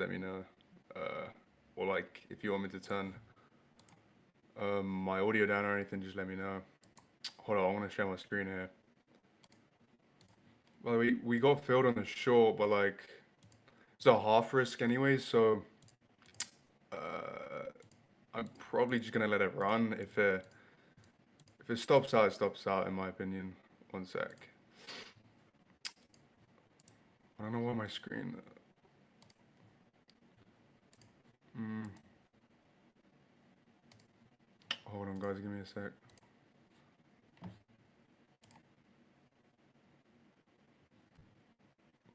let me know. Uh, or like if you want me to turn my audio down or anything, just let me know. Hold on, I'm gonna share my screen here. Well, we got filled on the short, but like it's a half risk anyway, so uh, I'm probably just gonna let it run. If it stops out, it stops out. In my opinion. One sec. I don't know why my screen. Mm, hold on, guys. Give me a sec.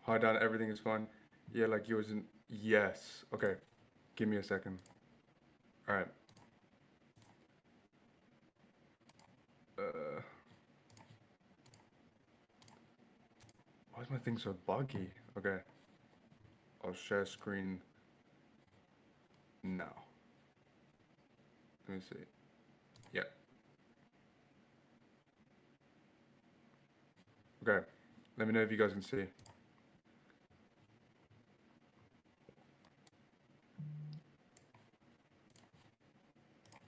Hi, Dan. Everything is fine. Yeah, like yours. Yes. Okay. Give me a second. All right. Uh, why is my thing so buggy? Okay. I'll share screen now. Let me see. Yeah. Okay. Let me know if you guys can see.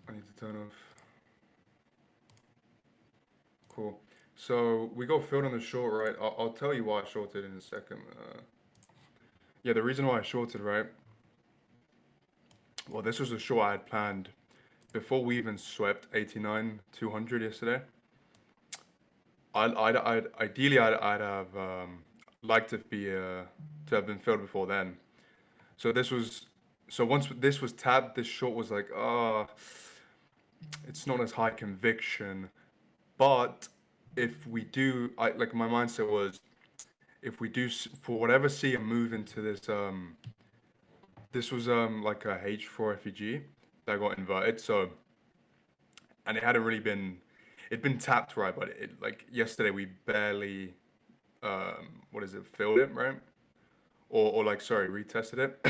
I need to turn off. Cool. So we got filled on the short, right? I'll tell you why I shorted in a second. Yeah, the reason why I shorted, right? Well, this was a short I had planned before we even swept 89 200 yesterday. I'd have liked to have been filled before then. So this was so once this was tabbed, this short was like, it's not as high conviction. But if we do, I like my mindset was if we do for whatever see a move into this was like a H4 FEG that got inverted. So and it hadn't really been it'd been tapped right, but it like yesterday we barely what is it filled it right or like sorry retested it.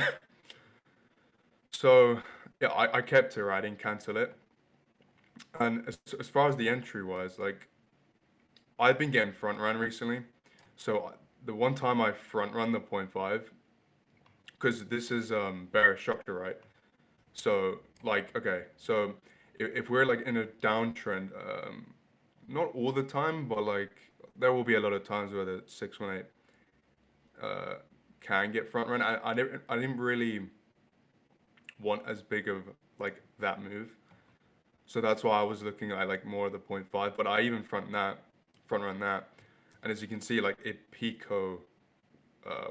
So yeah, I kept it right. I didn't cancel it. And as far as the entry was, like I've been getting front run recently. So the one time I front run the point 0.5, because this is bearish structure, right? So like okay, so if we're like in a downtrend, not all the time, but like there will be a lot of times where the 618 uh, can get front run. I didn't really want as big of like that move. So that's why I was looking at like more of the point 0.5, but I even front run that. And as you can see, like it pico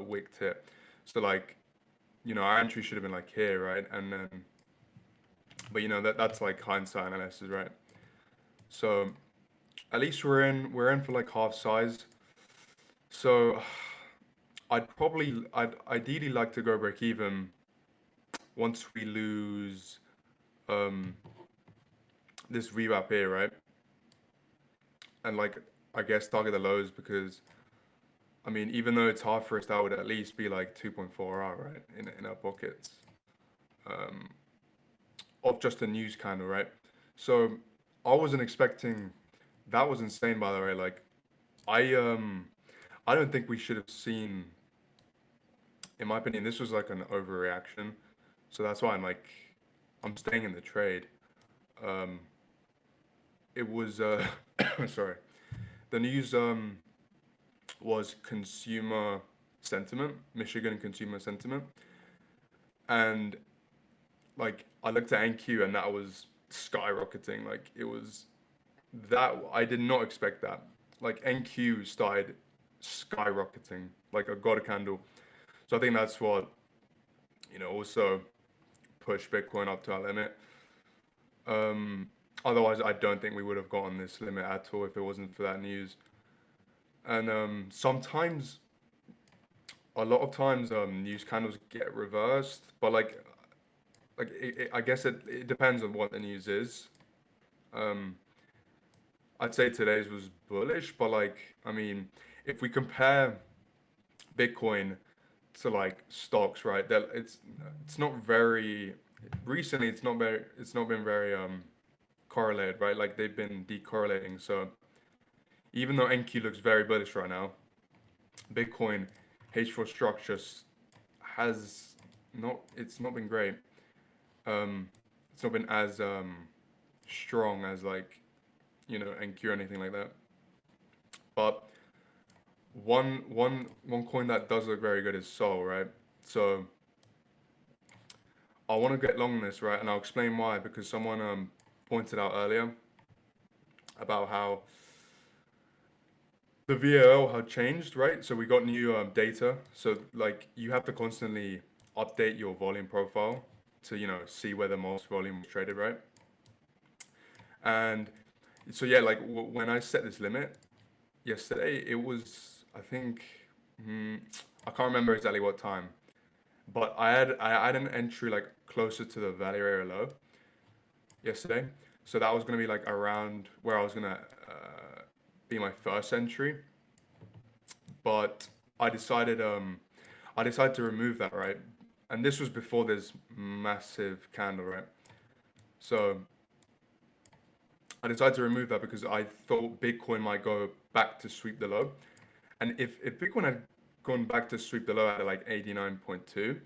wicked it. So like, our entry should have been like here, right? And then, but that's like hindsight analysis, right? So at least we're in for like half size. So I'd ideally like to go break even once we lose um this rewrap here, right? And like I guess target the lows because I mean even though it's hard for us, that would at least be like 2.4 out, right? In our pockets. Um of just a news candle, right? So I wasn't expecting that was insane by the way. Like I um I don't think we should have seen in my opinion this was like an overreaction. So that's why I'm staying in the trade. Um it was sorry. The news was consumer sentiment, Michigan consumer sentiment. And like I looked at NQ and that was skyrocketing. Like it was that I did not expect that. Like NQ started skyrocketing, like a god candle. So I think that's what also pushed Bitcoin up to our limit. Um, Otherwise, I don't think we would have gotten this limit at all if it wasn't for that news. And sometimes, a lot of times, news candles get reversed, but I guess it depends on what the news is. Um, I'd say today's was bullish, but like I mean, if we compare Bitcoin to like stocks, right? That it's not very recently. It's not been very correlated, right? Like they've been decorrelating. So even though NQ looks very bullish right now, Bitcoin H4 structure has not it's not been great. Um, it's not been as strong as like NQ or anything like that. But one coin that does look very good is Sol, right? So I want to get long on this, right? And I'll explain why, because someone pointed out earlier about how the VAL had changed, right? So we got new data. So like you have to constantly update your volume profile to see where the most volume was traded, right? And so yeah, like when I set this limit yesterday, it was I think mm, I can't remember exactly what time, but I had an entry like closer to the value area low yesterday. So that was gonna be like around where I was gonna be my first entry, but I decided I decided to remove that, right? And this was before this massive candle, right? So I decided to remove that because I thought Bitcoin might go back to sweep the low. And if Bitcoin had gone back to sweep the low at like 89.2,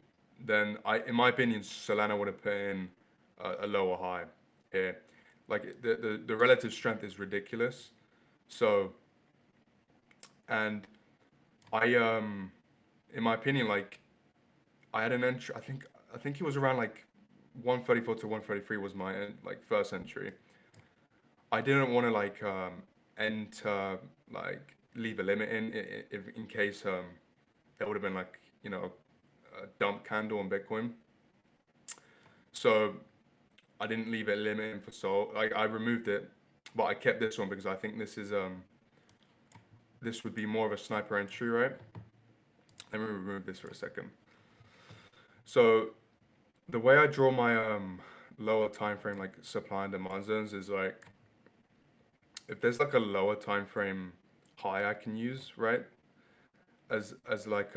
then in my opinion, Solana would have put in a lower high here. Like the relative strength is ridiculous. So, and I in my opinion, like I had an entry. I think it was around like 134 to 133 was my like first entry. I didn't want to like enter like leave a limit if in case there would have been like a dump candle on Bitcoin. So I didn't leave a limit in for Sol. Like I removed it, but I kept this one because I think this would be more of a sniper entry, right? Let me remove this for a second. So the way I draw my lower time frame like supply and demand zones is like if there's like a lower time frame high I can use, right? As like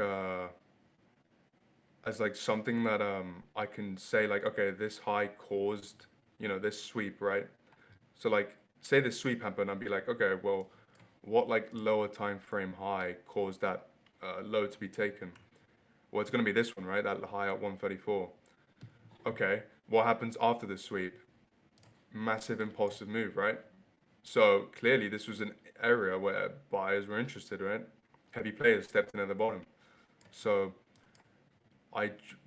as like something that I can say like okay, this high caused, this sweep, right? So like say this sweep happened, I'd be like, okay, well, what like lower time frame high caused that low to be taken? Well, it's gonna be this one, right? That high at 134. Okay, what happens after the sweep? Massive impulsive move, right? So clearly this was an area where buyers were interested, right? Heavy players stepped in at the bottom. So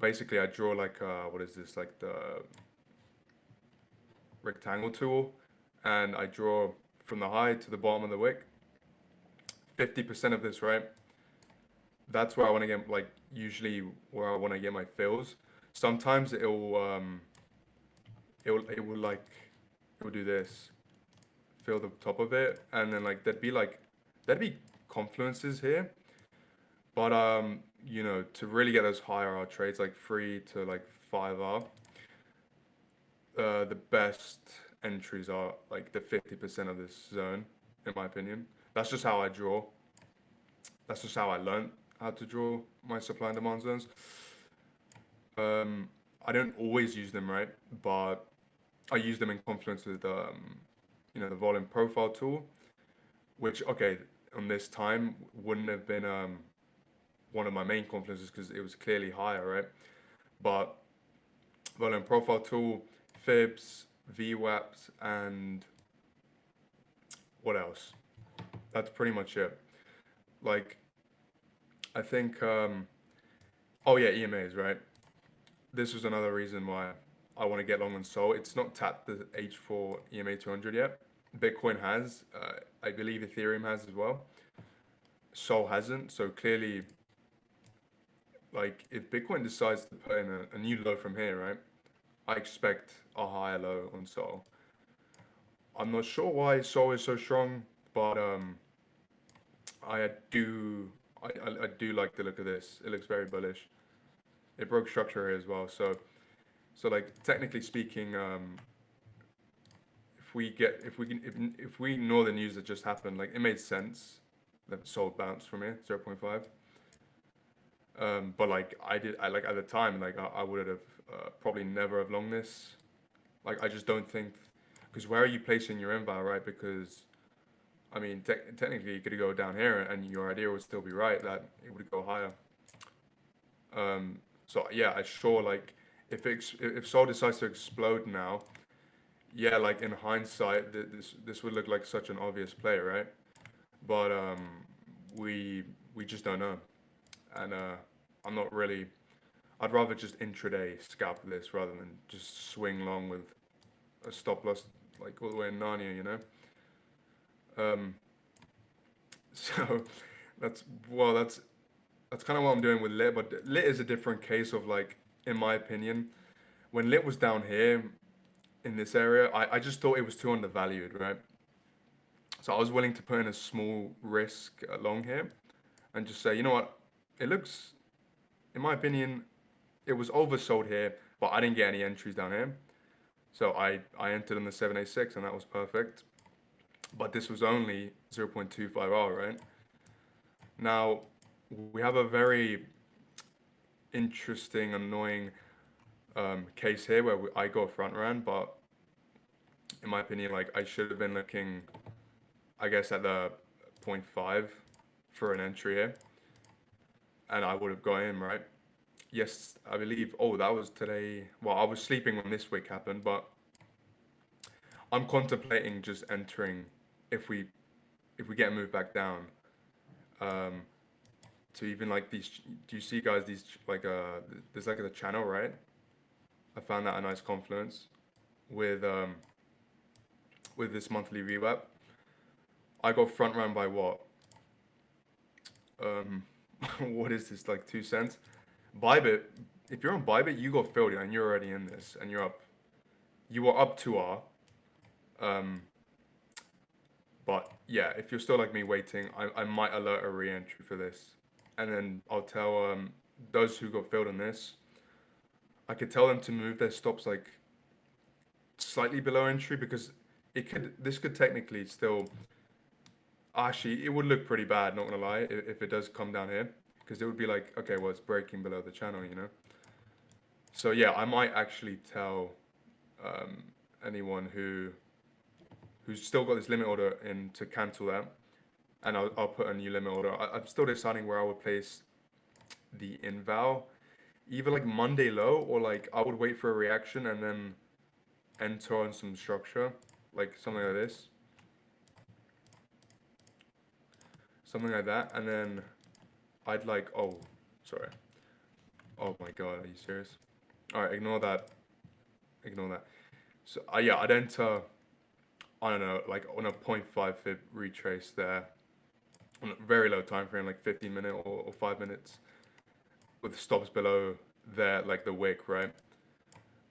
basically I draw like what is this like the rectangle tool, and I draw from the high to the bottom of the wick. 50% of this, right? That's where I want to get like usually where I want to get my fills. Sometimes it will like it will do this, fill the top of it, and then like there'd be confluences here, but to really get those higher R trades like 3 to like 5 R, the best entries are like the 50% of this zone, in my opinion. That's just how I draw. That's just how I learned how to draw my supply and demand zones. Um, I don't always use them, right? But I use them in confluence with the volume profile tool, which okay, on this time wouldn't have been one of my main confluences because it was clearly higher, right? But volume profile tool, fibs, VWAPs, and what else? That's pretty much it. Like I think oh yeah, EMAs, right? This was another reason why I want to get long on Sol. It's not tapped the H4 EMA 200 yet. Bitcoin has, I believe Ethereum has as well. Sol hasn't. So clearly, like if Bitcoin decides to put in a new low from here, right? I expect a higher low on Sol. I'm not sure why Sol is so strong, but I do I do like the look of this. It looks very bullish. It broke structure here as well. So like technically speaking, if we ignore the news that just happened, like it made sense that Sol bounced from here 0.5. But like I like at the time, like I would have probably never have long this. Like I just don't think, because where are you placing your inval, right? Because I mean, technically you could go down here and your idea would still be right that it would go higher. Um, So yeah, I sure like if Sol decides to explode now, yeah, like in hindsight, this would look like such an obvious play, right? But we we just don't know, and I'm not really. I'd rather just intraday scalp this rather than just swing long with a stop loss like all the way in Narnia, you know. Um, so that's well, that's kind of what I'm doing with lit, but lit is a different case of like, in my opinion, when lit was down here in this area, I just thought it was too undervalued, right? So I was willing to put in a small risk along here and just say, you know what, it looks, in my opinion, it was oversold here, but I didn't get any entries down here. So I entered in the 786 and that was perfect. But this was only 0.25R, right? Now, we have a very interesting, annoying case here where I go front run, but in my opinion, like I should have been looking, I guess, at the zero point 0.5 for an entry here, and I would have gone in, right? Yes, I believe. Oh, that was today. Well, I was sleeping when this week happened, but I'm contemplating just entering if we if we get moved back down. Um, to even like these. Do you see, guys? These like there's like the channel, right? I found that a nice confluence with with this monthly rewrap. I got front run by what? Um, what is this, like 2 cents? Bybit. If you're on Bybit, you got filled and you're already in this, and you're up. You are up 2R. Um, but yeah, if you're still like me waiting, I might alert a re-entry for this, and then I'll tell those who got filled in this. I could tell them to move their stops like slightly below entry because this could technically still, actually, it would look pretty bad, not gonna lie, if it does come down here, because it would be like, okay, well, it's breaking below the channel, you know. So yeah, I might actually tell um, anyone who's still got this limit order in to cancel that, and I'll put a new limit order. I'm still deciding where I would place the inval, either like Monday low or like I would wait for a reaction and then enter on some structure, like something like that, and then I'd like, oh, sorry, oh my god, are you serious? All right, ignore that. So yeah, I'd enter, I don't know, like on a point 0.5 fib retrace there on a very low time frame, like 15 minute or 5 minutes, with stops below there, like the wick, right?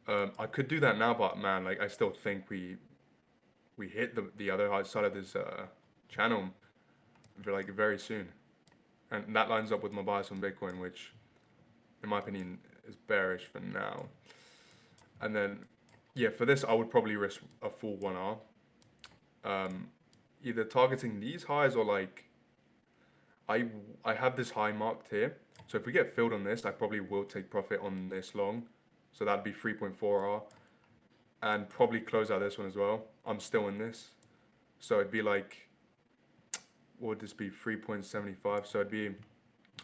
I could do that now, but man, like I still think we hit the other side of this channel like very soon, and that lines up with my bias on Bitcoin, which, in my opinion, is bearish for now. And then, yeah, for this, I would probably risk a full 1R, um, either targeting these highs or like I I have this high marked here. So if we get filled on this, I probably will take profit on this long. So that'd be 3.4R, and probably close out this one as well. I'm still in this. So it'd be like, what would this be? 3.75. So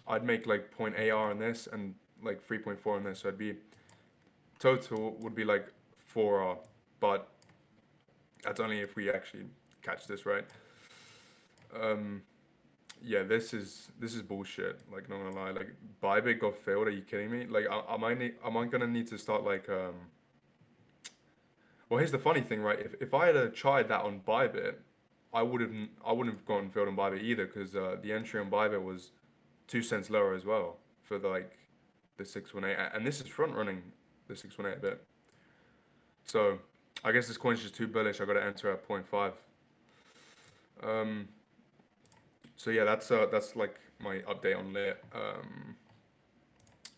I'd make like 0.8R on this and like 3.4 on this. So it'd be, total would be like 4R. But that's only if we actually catch this, right? Um, Yeah, this is bullshit. Like, not gonna lie. Like, Bybit got failed. Are you kidding me? Like, am I gonna need to start like Well, here's the funny thing, right? If I had tried that on Bybit, I wouldn't have gone failed on Bybit either because the entry on Bybit was 2 cents lower as well for the 618, and this is front running the 618 a bit. So I guess this coin's just too bullish. I got to enter at point 0.5. Um, so yeah, that's like my update on lit.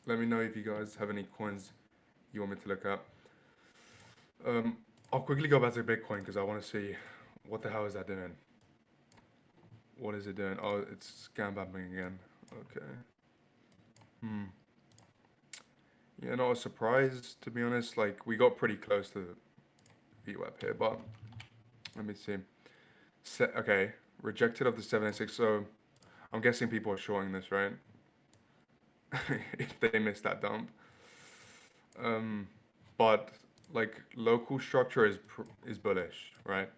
Let me know if you guys have any coins you want me to look at. Um, I'll quickly go back to Bitcoin because I want to see what the hell is that doing. What is it doing? Oh, it's scam bumping again. Okay. Hmm. Yeah, not a surprise to be honest. Like we got pretty close to the VWAP here, but let me see. Okay, rejected of the 786. So I'm guessing people are showing this, right? If they missed that dump. Um, but like local structure is bullish, right?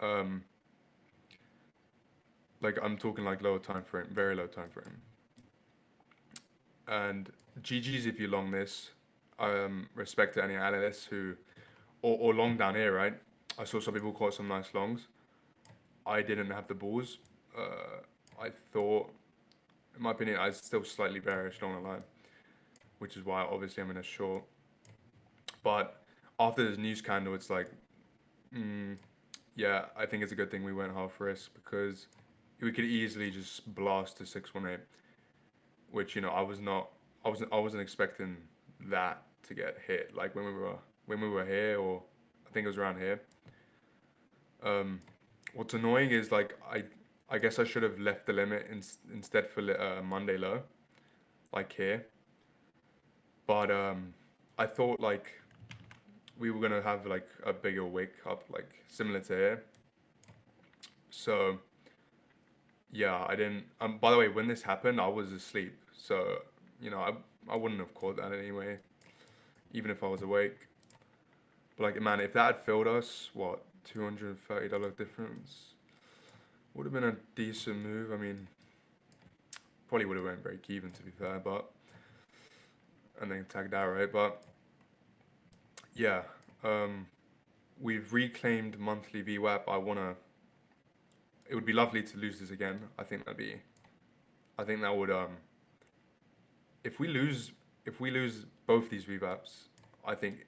Um, like I'm talking like lower time frame, very low time frame. And GG's if you long this. Respect to any analysts who or long down here, right? I saw some people caught some nice longs. I didn't have the balls. I thought, in my opinion, I was still slightly bearish long the line, which is why obviously I'm in a short. But after this news candle, it's like, mm, yeah, I think it's a good thing we went half risk because we could easily just blast to 618, which I wasn't expecting that to get hit. Like when we were here, or I think it was around here. Um, what's annoying is like I guess I should have left the limit instead for Monday low, like here. But I thought like we were gonna have like a bigger wake up, like similar to here. So yeah, I didn't. By the way, when this happened, I was asleep. So I wouldn't have caught that anyway, even if I was awake. But like man, if that had failed us, what $230 difference would have been a decent move. I mean, probably would have went break even to be fair, but and then tagged out right. But yeah, um, we've reclaimed monthly VWAP. I wanna. It would be lovely to lose this again. I think that would if we lose if we lose both these VWAPs, I think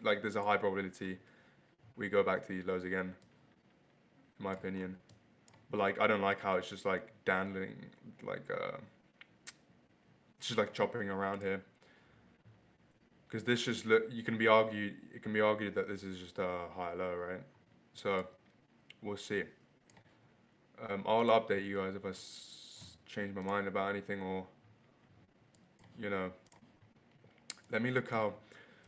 like there's a high probability we go back to these lows again, in my opinion. But like I don't like how it's just like dandling, like it's just like chopping around here. Because this just look, you can be argued, it can be argued that this is just a high low, right? So we'll see. I'll update you guys if change my mind about anything, or you know, let me look how.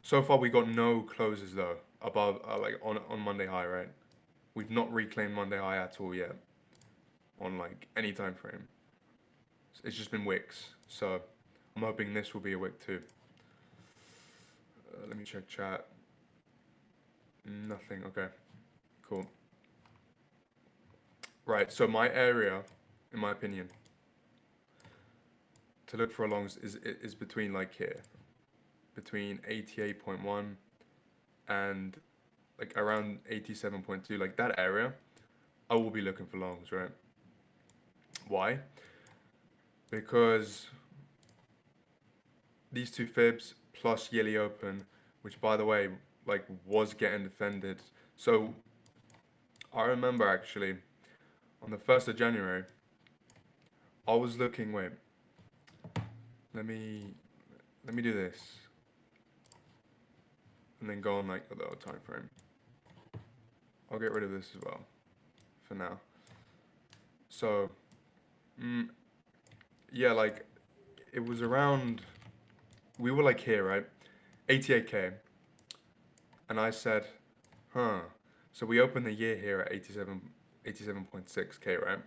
So far we got no closes though above like on Monday high, right? We've not reclaimed Monday high at all yet on like any time frame. It's just been wicks. So I'm hoping this will be a wick too. Let me check chat. Nothing. Okay. Cool. Right. So my area, in my opinion, to look for a longs is between like here, between 88.1 and like around 87.2, like that area. I will be looking for longs, right? Why? Because these two fibs plus yearly open, which by the way, like was getting defended. So I remember actually on the 1st of January, I was looking, wait, let me let me do this and then go on like the time frame. I'll get rid of this as well for now. So, mm, yeah, like it was around, we were like here, right? 88K. And I said, huh. So we opened the year here at 87.6K, right?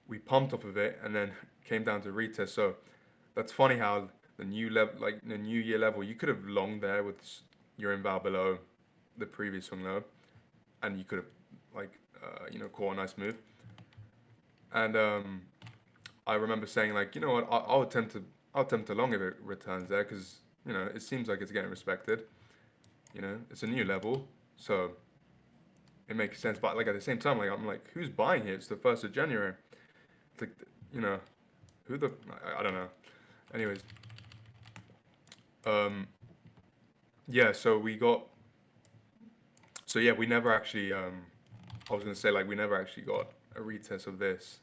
We pumped off of it and then came down to retest. So that's funny how the new level, like the new year level, you could have longed there with your inval below the previous one low, and you could have like caught a nice move. And I remember saying like, you know what, I'll attempt to long if it returns there because it seems like it's getting respected. It's a new level, so it makes sense. But like at the same time, like I'm like, who's buying here? It's the 1st of January. It's like, you know, who the I don't know. Anyways, um, yeah. So yeah, we never actually. I was gonna say like we never actually got a retest of this,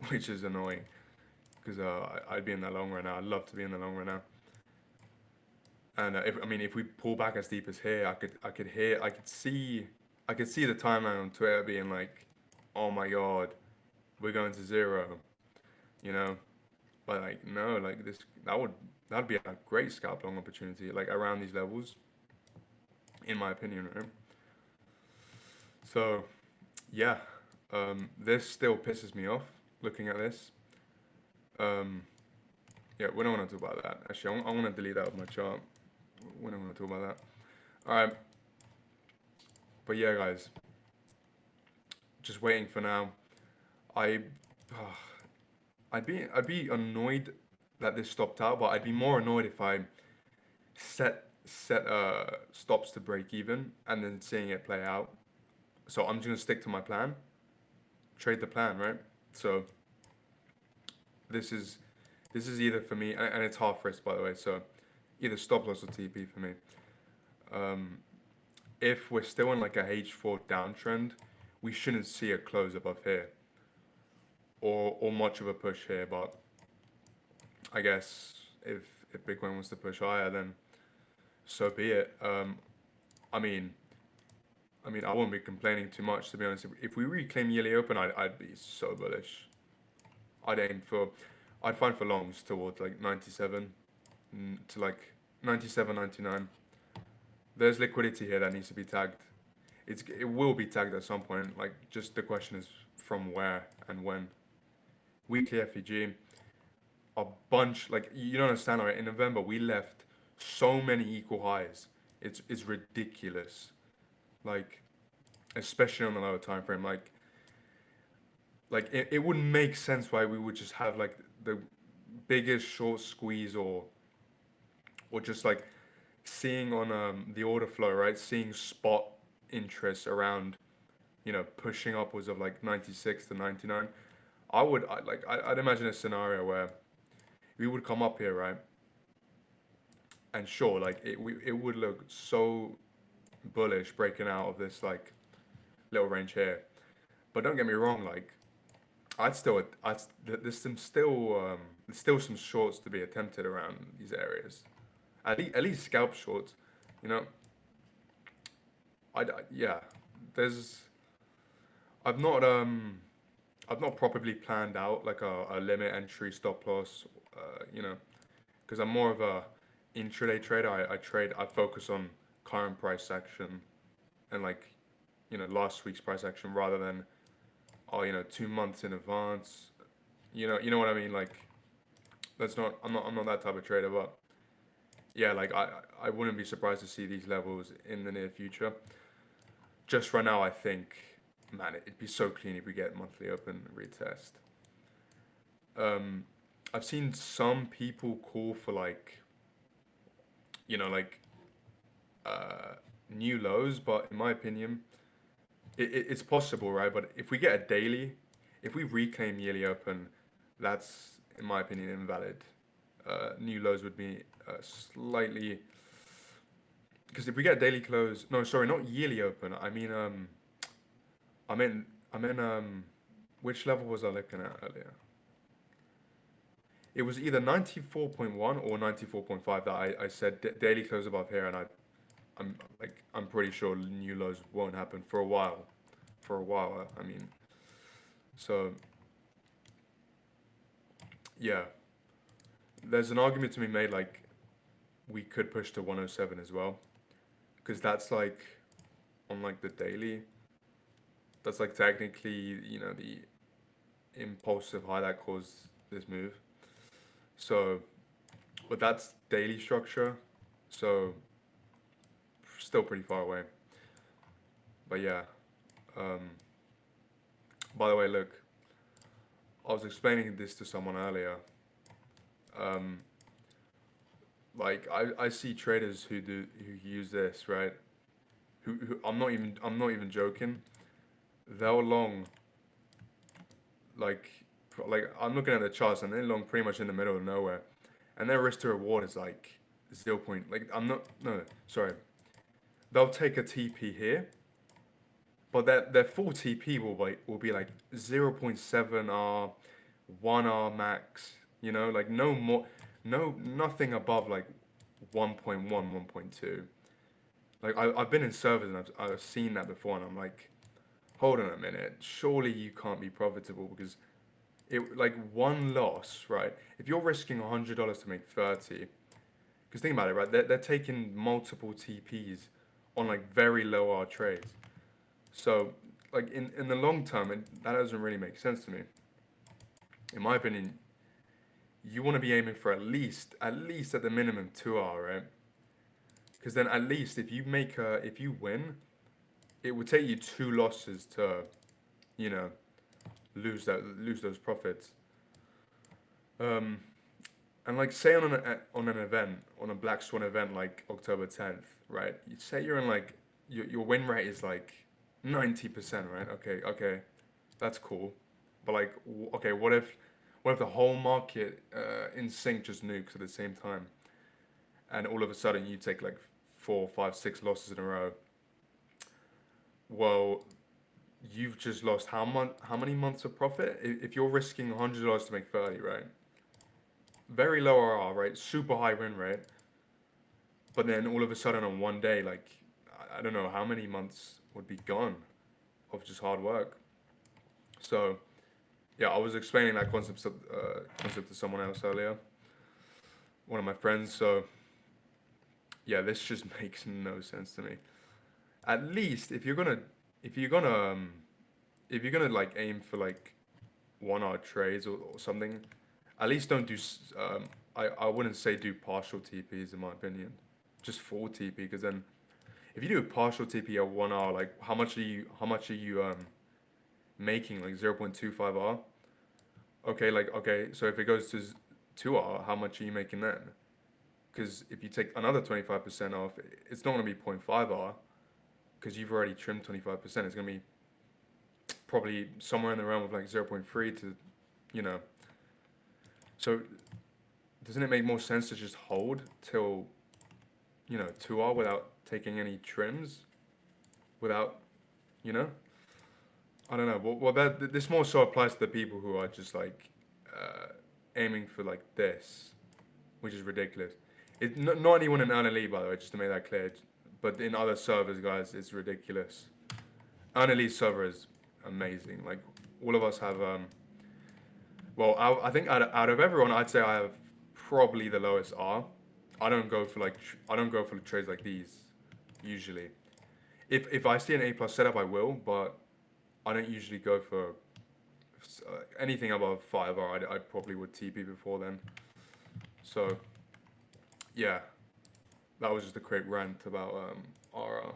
which is annoying because I'd be in the long run now. I'd love to be in the long run now. And if we pull back as deep as here, I could see the timeline on Twitter being like, oh my god, we're going to zero, you know. But like no, like that'd be a great scalp long opportunity, like around these levels, in my opinion, right? So yeah, this still pisses me off looking at this. Um, Yeah, we don't want to talk about that. Actually, I want to delete that of my chart. We don't want to talk about that. All right, but yeah, guys, just waiting for now. I, I'd be annoyed that this stopped out, but I'd be more annoyed if I set stops to break even and then seeing it play out. So I'm just gonna stick to my plan, trade the plan, right? So this is this is either for me, and it's half risk by the way. So either stop loss or TP for me. Um, if we're still in like a H4 downtrend, we shouldn't see a close above here or much of a push here. But I guess if Bitcoin wants to push higher, then so be it. I mean, I won't be complaining too much to be honest. If we reclaim yearly open, I'd be so bullish. I'd aim for, I'd find for longs towards like 97 to like 97, 99. There's liquidity here that needs to be tagged. It will be tagged at some point. Like just the question is from where and when. Weekly FEG, a bunch like you don't understand, right? In November we left so many equal highs. It's ridiculous. Like especially on the lower time frame. Like it wouldn't make sense why we would just have like the biggest short squeeze or just like seeing on the order flow, right? Seeing spot interest around, pushing upwards of like 96 to 99. I'd imagine a scenario where we would come up here, right? And sure, like it would look so bullish breaking out of this like little range here. But don't get me wrong, like there's still some shorts to be attempted around these areas. At least scalp shorts, you know. Yeah, there's I've not I've not properly planned out like a limit entry stop loss, you know, because I'm more of a intraday trader. I focus on current price action and like last week's price action rather than 2 months in advance. You know what I mean. Like that's not I'm not that type of trader, but yeah, like I wouldn't be surprised to see these levels in the near future. Just right now, I think, man, it'd be so clean if we get monthly open retest. Um, I've seen some people call for like, like uh, new lows, but in my opinion, it's possible, right? But if we get a daily, if we reclaim yearly open, that's in my opinion invalid. New lows would be slightly because if we get a daily close, no, sorry, not yearly open. I'm in, I'm in, which level was I looking at earlier? It was either 94.1 or 94.5 that I said daily close above here, and I'm pretty sure new lows won't happen for a while. For a while, I mean. So, yeah, there's an argument to be made like we could push to 107 as well, because that's like on like the daily, that's like technically, the impulsive high that caused this move. So, but that's daily structure, so still pretty far away. But yeah, um, by the way, look, I was explaining this to someone earlier. Um, like I see traders who use this, right? Who I'm not even joking. They'll long like I'm looking at the charts and they're long pretty much in the middle of nowhere, and their risk to reward is like 0. Like I'm not no sorry. They'll take a TP here, but their full TP will be like 0.7 R, 1 R max. Like no more, no nothing above like 1.1, 1.2. Like I've been in servers and I've seen that before, and I'm like, hold on a minute, surely you can't be profitable because it like one loss, right? If you're risking $100 to make 30, because think about it, right? They're taking multiple TPs on like very low R trades. So like in the long term, that doesn't really make sense to me. In my opinion, you want to be aiming for at least at the minimum 2 hour, right? Because then at least if you win, it would take you two losses to, you know, lose those profits. Um, and like say on an event, on a Black Swan event like October 10th, right? You say you're in like your win rate is like 90%, right? Okay, that's cool. But like, okay, what if the whole market in sync just nukes at the same time, and all of a sudden you take like four, five, six losses in a row? Well, you've just lost how many months of profit? If you're risking $100 to make 30, right? Very low RR, right? Super high win rate. But then all of a sudden on one day, like I don't know how many months would be gone of just hard work. So yeah, I was explaining that concept to someone else earlier, one of my friends. So yeah, this just makes no sense to me. At least if you're gonna if you're gonna like aim for like 1 hour trades or something, at least don't do. I wouldn't say do partial TPs in my opinion, just full TP, because then if you do a partial TP at 1 hour, like how much are you making, like 0.25 R? Okay, like okay, so if it goes to 2 hour, how much are you making then? Because if you take another 25% off, it's not gonna be 0.5 R, because you've already trimmed 25%. It's gonna be probably somewhere in the realm of like 0.3 to, you know. So doesn't it make more sense to just hold till, 2 hour without taking any trims, without, you know? I don't know. Well, this more so applies to the people who are just like uh, aiming for like this, which is ridiculous. Not anyone in Earn by the way, just to make that clear. But in other servers, guys, it's ridiculous. Earn server is amazing. Like all of us have. Well, I think out of everyone, I'd say I have probably the lowest R. I don't go for trades like these usually. If I see an A+ setup, I will, but I don't usually go for anything above 5R. I probably would TP before then. So yeah, that was just a quick rant about our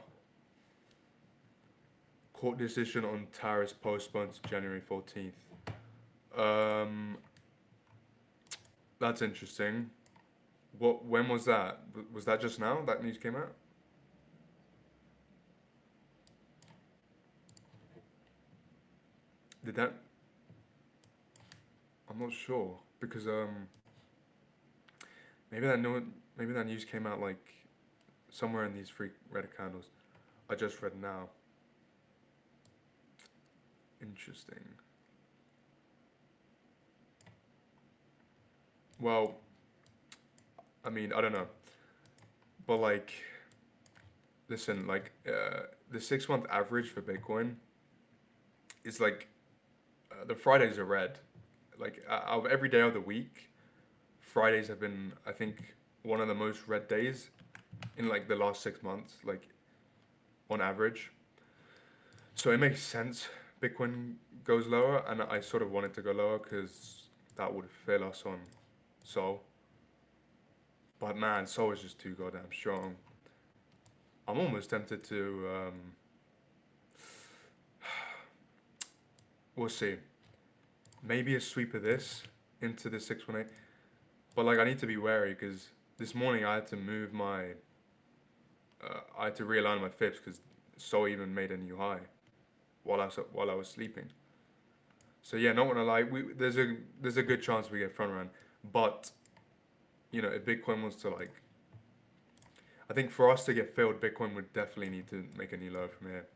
court decision on tariffs postponed to January 14th. Um, that's interesting. When was that? Was that just now? That news came out? Did that? I'm not sure because maybe that no maybe that news came out like somewhere in these free Reddit candles. I just read now. Interesting. Well, I mean, I don't know, but like, listen, like, the 6 month average for Bitcoin is like the Fridays are red. Like, out of every day of the week, Fridays have been, I think, one of the most red days in like the last 6 months, like on average. So it makes sense Bitcoin goes lower, and I sort of want it to go lower because that would fill us on Sol. But man, Sol is just too goddamn strong. I'm almost tempted to. We'll see. Maybe a sweep of this into the 618. But like, I need to be wary because this morning I had to move my. I had to realign my fips because Sol even made a new high while I was sleeping. So yeah, not gonna lie, there's a good chance we get front run, but if Bitcoin was to like, I think for us to get filled, Bitcoin would definitely need to make a new low from here,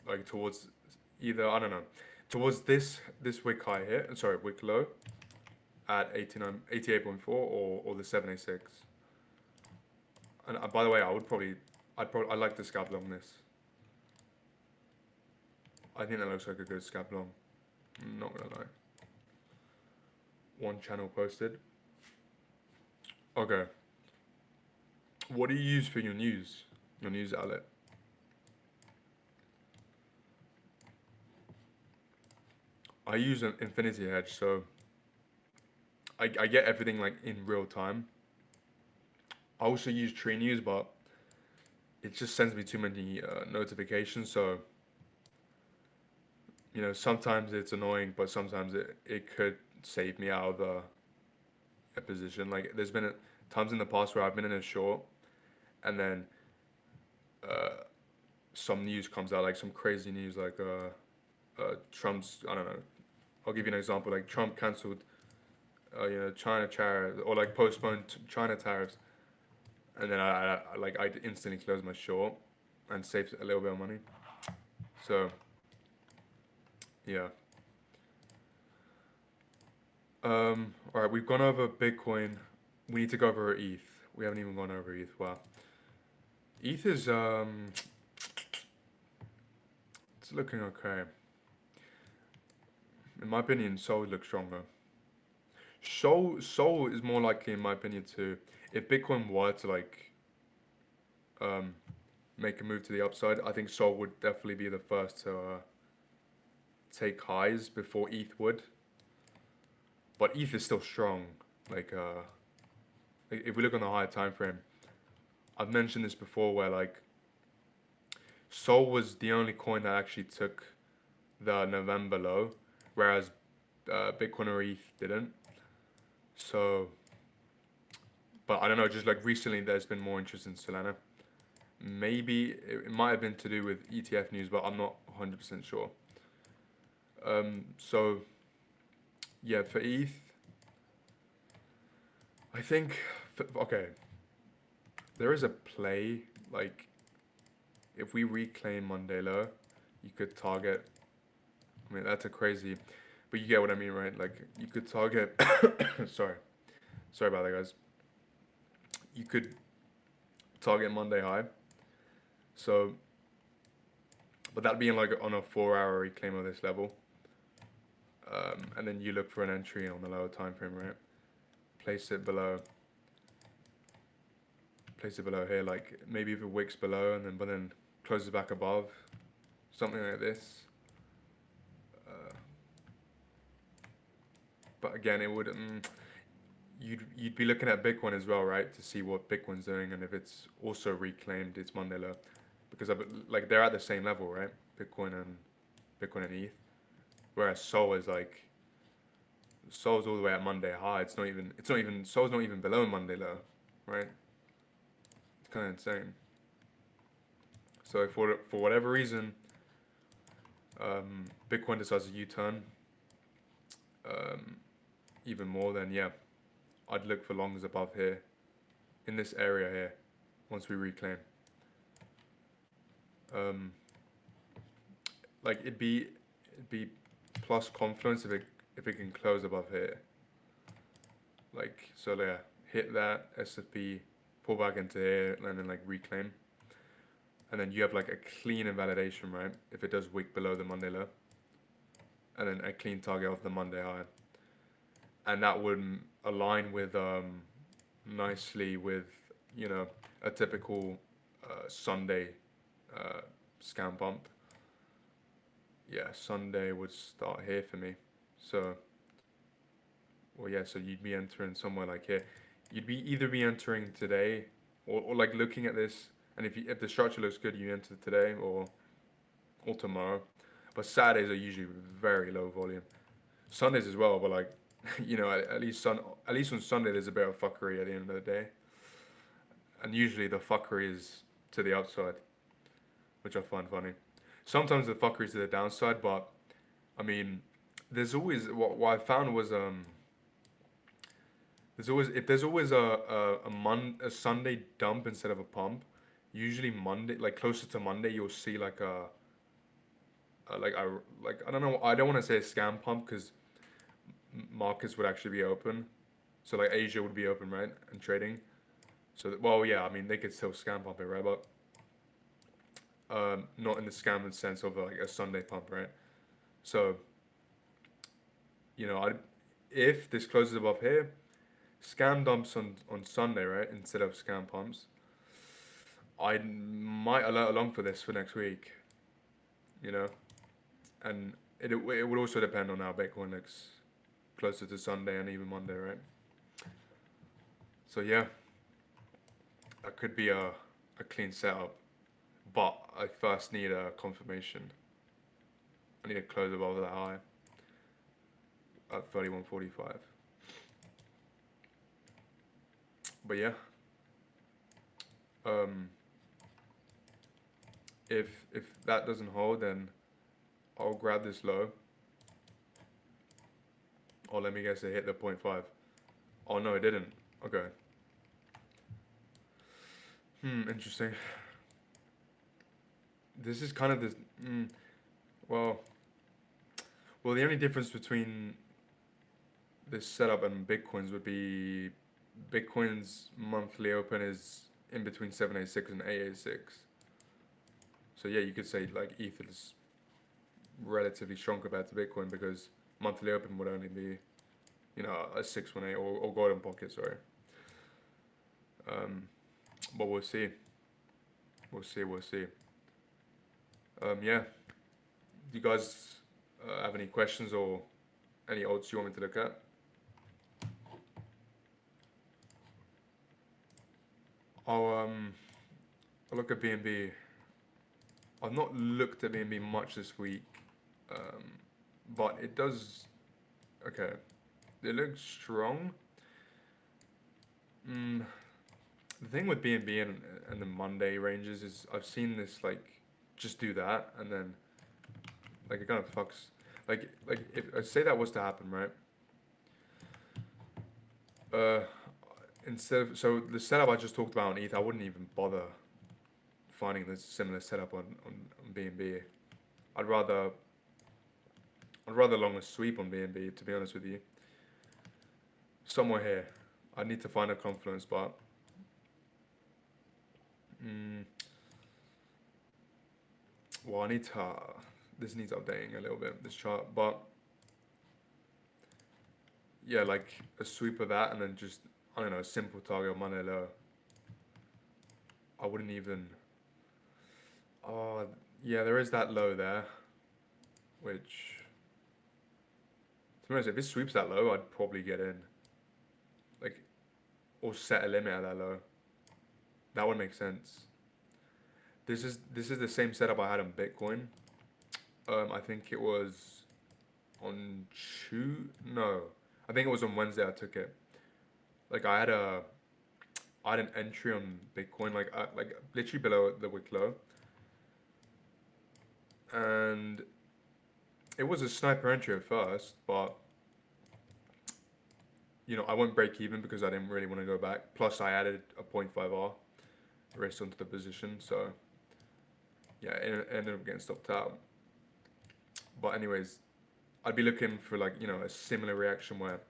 like towards either, I don't know, towards this wick high here, sorry, wick low at 88.4 or the 786. And by the way, I'd like to scalp long this. I think that looks like a good scalp long. I'm not gonna lie. One channel posted. Okay. What do you use for your news? Your news outlet? I use an Infinity Hedge, so I get everything like in real time. I also use Tree News, but it just sends me too many notifications. So sometimes it's annoying, but sometimes it could save me out of a position. Like there's been times in the past where I've been in a short, and then uh, some news comes out, like some crazy news, like Trump's. I don't know. I'll give you an example. Like Trump cancelled, China tariffs or like postponed China tariffs, and then I instantly closed my short and saved a little bit of money. So yeah. All right, we've gone over Bitcoin. We need to go over ETH. We haven't even gone over ETH. Wow. ETH is it's looking okay. In my opinion, Sol looks stronger. Sol is more likely, in my opinion, to if Bitcoin were to like um make a move to the upside, I think Sol would definitely be the first to take highs before ETH would. But ETH is still strong. Like if we look on the higher time frame, I've mentioned this before, where like Sol was the only coin that actually took the November low, whereas Bitcoin or ETH didn't. So, but I don't know. Just like recently, there's been more interest in Solana. Maybe it might have been to do with ETF news, but I'm not 100% sure. So yeah, for ETH, I think okay, there is a play like if we reclaim Monday low, you could target. I mean that's a crazy, but you get what I mean, right? Like you could target. sorry, sorry about that, guys. You could target Monday high. So, but that being like on a 4 hour reclaim of this level, and then you look for an entry on the lower time frame, right? Place it below. Place it below here, like maybe if it wicks below and then but then closes back above, something like this. Uh, but again, it would you'd be looking at Bitcoin as well, right, to see what Bitcoin's doing and if it's also reclaimed its Monday low, because like they're at the same level, right? Bitcoin and ETH, whereas Sol is like Sol's all the way at Monday high. It's not even Sol's not even below Monday low, right? It's kind of insane. So for whatever reason, Bitcoin decides a U-turn, um, even more, then yeah, I'd look for longs above here, in this area here, once we reclaim. Um, like it'd be plus confluence if it can close above here. Like so, yeah, hit that SFP, pull back into here, and then like reclaim, and then you have like a clean invalidation, right? If it does wick below the Monday low, and then a clean target off the Monday high, and that would align with nicely with a typical Sunday uh, scan bump. Yeah, Sunday would start here for me. So, well, yeah, so you'd be entering somewhere like here. You'd be either be entering today, or like looking at this, and if the structure looks good, you enter today or tomorrow. But Saturdays are usually very low volume. Sundays as well, but like at least on Sunday there's a bit of fuckery at the end of the day, and usually the fuckery is to the upside, which I find funny. Sometimes the fuckery is to the downside, but I mean, there's always what I found was there's always a Sunday dump instead of a pump. Usually Monday, like closer to Monday, you'll see like like I don't know, I don't want to say a scam pump because markets would actually be open, so like Asia would be open, right, and trading. So well, yeah, I mean they could still scam pump it, right, but not in the scam sense of like a Sunday pump, right? So I if this closes above here, scam dumps on Sunday, right, instead of scam pumps. I might alert along for this for next week, you know, and it would also depend on how Bitcoin looks closer to Sunday and even Monday, right? So yeah, that could be a clean setup, but I first need a confirmation. I need a close above that high at 31.45. But yeah, um, if that doesn't hold, then I'll grab this low. Or let me guess, it hit the point 0.5. Oh no, it didn't. Okay. Interesting. This is kind of this. Well, well, the only difference between this setup and Bitcoin's would be Bitcoin's monthly open is in between 786 and 886. So yeah, you could say like Ether is relatively strong compared to Bitcoin because monthly open would only be, a 618 or golden pocket, sorry. Um, but we'll see. We'll see. We'll see. Yeah. Do you guys have any questions or any odds you want me to look at? I'll I'll look at BNB. I've not looked at BNB much this week, um, but it does. Okay, it looks strong. Mm, the thing with BNB and the Monday ranges is I've seen this like just do that and then like it kind of fucks. Like if say that was to happen, right? Uh, Instead of so the setup I just talked about on ETH, I wouldn't even bother finding this similar setup on BNB. I'd rather I'd rather long a sweep on BNB, to be honest with you. Somewhere here. I need to find a confluence spot. Mm, well, I need to. This needs updating a little bit, this chart. But yeah, like a sweep of that and then just, I don't know, a simple target on Monday low. I wouldn't even. Oh, yeah, there is that low there, which. To be honest, if it sweeps that low, I'd probably get in. Like, or set a limit at that low. That would make sense. This is the same setup I had on Bitcoin. I think it was on no, I think it was on Wednesday I took it. Like I had an entry on Bitcoin like literally below the wick low, and it was a sniper entry at first, but I won't break even because I didn't really want to go back. Plus I added a 0.5 R risk onto the position, so yeah, it ended up getting stopped out. But anyways, I'd be looking for like a similar reaction where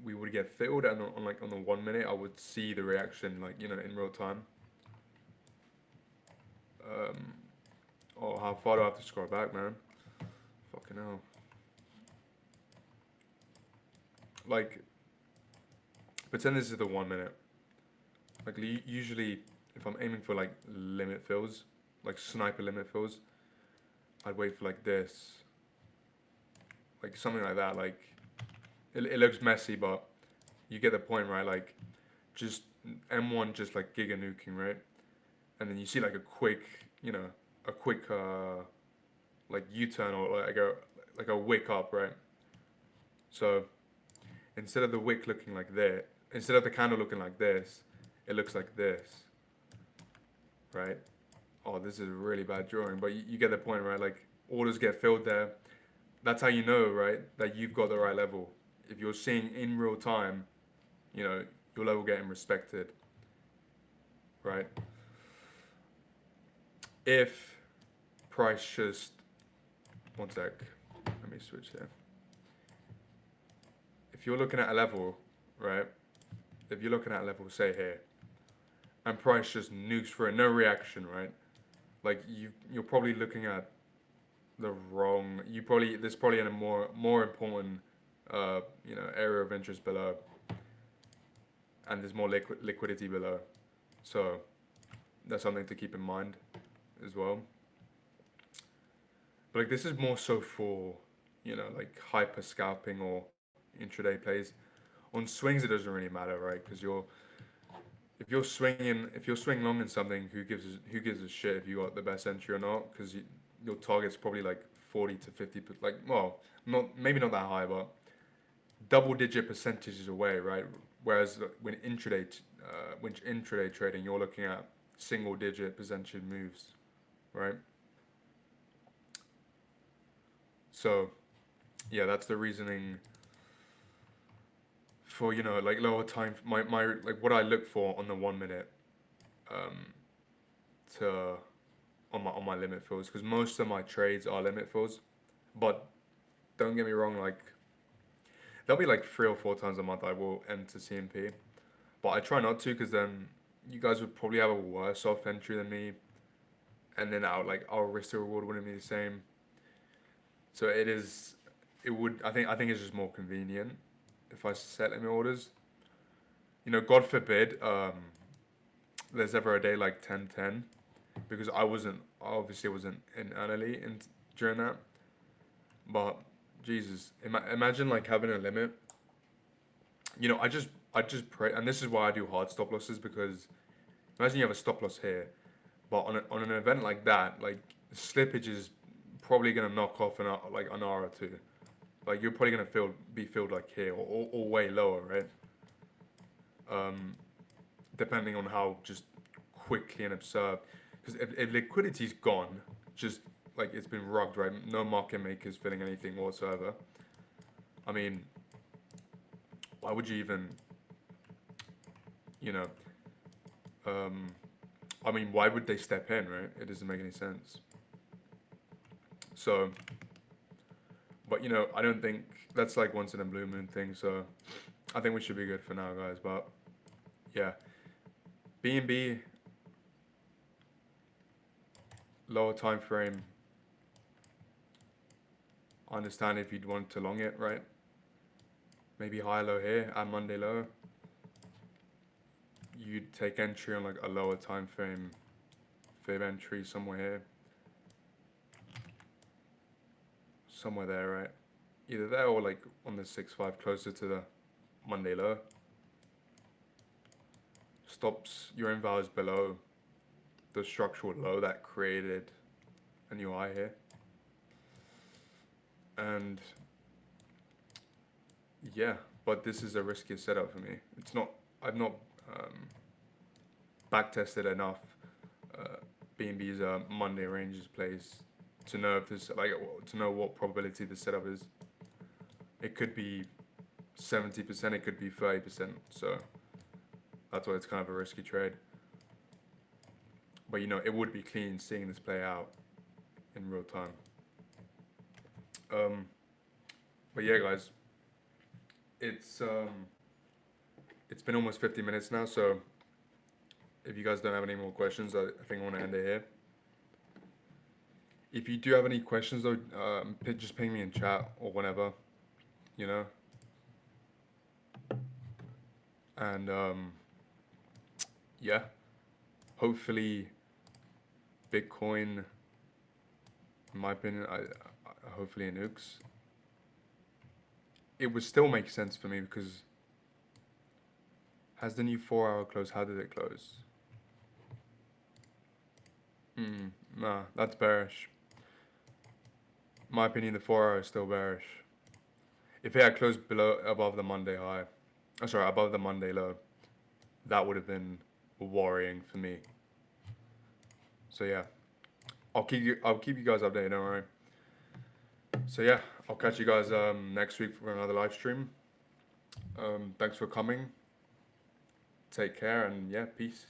we would get filled, and on the 1 minute I would see the reaction like in real time. Um, oh, how far do I have to scroll back, man? Fucking hell. Like, pretend this is the 1 minute. Like usually, if I'm aiming for like limit fills, like sniper limit fills, I'd wait for like this, like something like that. Like it looks messy, but you get the point, right? Like just M1 just like giga nuking, right? And then you see like a quick like U-turn or like a wick up, right? So instead of the wick looking like that, instead of the candle looking like this, it looks like this, right? Oh, this is a really bad drawing, but you get the point, right? Like orders get filled there. That's how you know, right, that you've got the right level. If you're seeing in real time, your level getting respected, right? If price just one sec, let me switch here. If you're looking at a level, right? If you're looking at a level, say here, and price just nukes for it, no reaction, right? Like you're probably looking at the wrong. There's probably a more important, area of interest below, and there's more liquidity below. So that's something to keep in mind as well. But like this is more so for, like hyper scalping or intraday plays. On swings, it doesn't really matter, right? Because if you're swinging long in something, who gives a shit if you got the best entry or not? Because your target's probably like 40 to 50, like, well, not maybe not that high, but double-digit percentages away, right? Whereas when intraday trading, you're looking at single-digit percentage moves, right? So yeah, that's the reasoning for like lower time. My like what I look for on the 1 minute, um, to on my limit fills, because most of my trades are limit fills, but don't get me wrong, like there'll be like 3 or 4 times a month I will enter CMP, but I try not to, because then you guys would probably have a worse off entry than me, and then our risk to reward wouldn't be the same. So I think it's just more convenient if I set limit orders. God forbid, there's ever a day like 10-10, because obviously wasn't in early in during that. But Jesus, imagine like having a limit. I just pray, and this is why I do hard stop losses, because imagine you have a stop loss here, but on an event like that, like slippage is probably gonna knock off like an R or two. Like you're probably gonna be filled like here, or way lower, right? Um, Depending on how just quickly and absurd. Because if liquidity's gone, just like it's been rugged, right? No market makers filling anything whatsoever. I mean, why would you even, you know, um, I mean, why would they step in, right? It doesn't make any sense. So, but I don't think that's like once in a blue moon thing. So, I think we should be good for now, guys. But yeah, BNB lower time frame. I understand if you'd want to long it, right? Maybe high low here and Monday low. You'd take entry on like a lower time frame, fib entry somewhere here, somewhere there, right? Either there or like on the 6-5 closer to the Monday low. Stops your inval is below the structural low that created a new high here. And yeah, but this is a riskier setup for me. I've not um, back tested enough BNB's Monday ranges plays to know if this to know what probability the setup is. It could be 70%, it could be 30%. So that's why it's kind of a risky trade. But it would be clean seeing this play out in real time. But yeah, guys, it's been almost 50 minutes now. So if you guys don't have any more questions, I think I want to end it here. If you do have any questions though, just ping me in chat or whenever, you know. And yeah, hopefully Bitcoin, in my opinion, hopefully it nukes. It would still make sense for me, because has the new 4 hour close? How did it close? Nah, that's bearish. In my opinion, the 4 hour is still bearish. If it had closed above the Monday high, above the Monday low, that would have been worrying for me. So yeah, I'll keep you guys updated. Don't worry. So yeah, I'll catch you guys next week for another live stream. Thanks for coming. Take care, and yeah, peace.